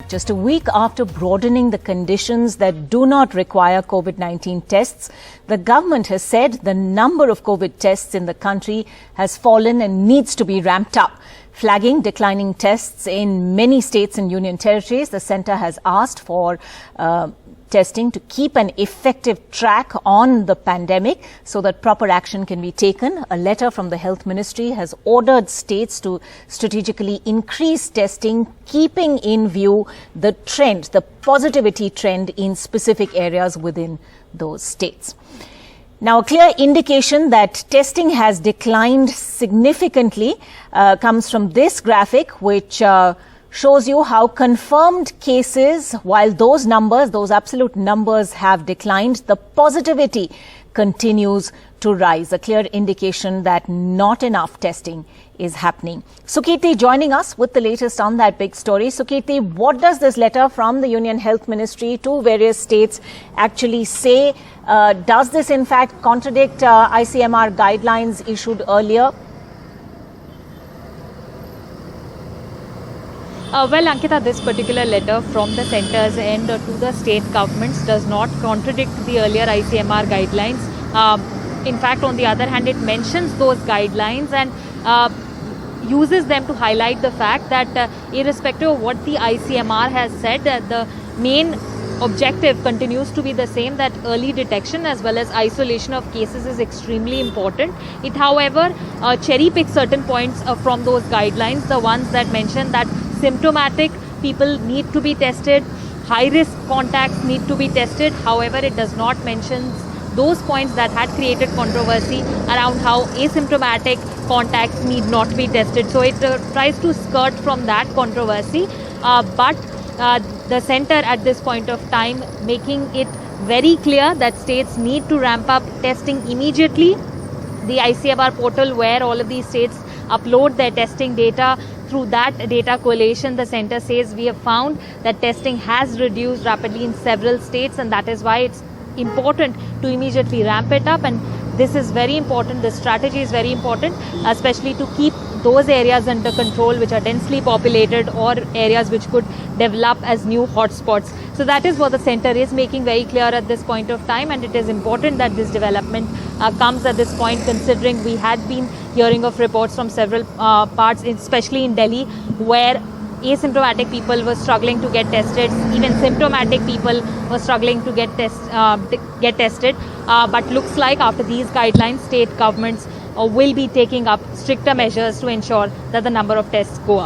back. Just a week after broadening the conditions that do not require COVID-19 tests, the government has said the number of COVID tests in the country has fallen and needs to be ramped up. Flagging declining tests in many states and union territories, the centre has asked for testing to keep an effective track on the pandemic so that proper action can be taken. A letter from the Health Ministry has ordered states to strategically increase testing, keeping in view the trend, the positivity trend in specific areas within those states. Now, a clear indication that testing has declined significantly comes from this graphic, which shows you how confirmed cases, while those numbers, those absolute numbers have declined, the positivity continues to rise. A clear indication that not enough testing is happening. Sukirti joining us with the latest on that big story. Sukirti, what does this letter from the Union Health Ministry to various states actually say? Does this in fact contradict ICMR guidelines issued earlier? Well, Ankita, this particular letter from the centre's end to the state governments does not contradict the earlier ICMR guidelines. In fact, on the other hand, it mentions those guidelines and uses them to highlight the fact that irrespective of what the ICMR has said, the main objective continues to be the same, that early detection as well as isolation of cases is extremely important. It, however, cherry picks certain points from those guidelines, the ones that mention that symptomatic people need to be tested, high-risk contacts need to be tested. However, it does not mention those points that had created controversy around how asymptomatic contacts need not be tested. So it tries to skirt from that controversy, but the centre at this point of time making it very clear that states need to ramp up testing immediately. The ICMR portal, where all of these states upload their testing data, through that data collation, the centre says we have found that testing has reduced rapidly in several states, and that is why it's important to immediately ramp it up. And this is very important. This strategy is very important, especially to keep those areas under control which are densely populated or areas which could develop as new hotspots. So that is what the centre is making very clear at this point of time, and it is important that this development comes at this point, considering we had been hearing of reports from several parts, especially in Delhi, where asymptomatic people were struggling to get tested. Even symptomatic people were struggling to get tested. But looks like after these guidelines, state governments will be taking up stricter measures to ensure that the number of tests go up.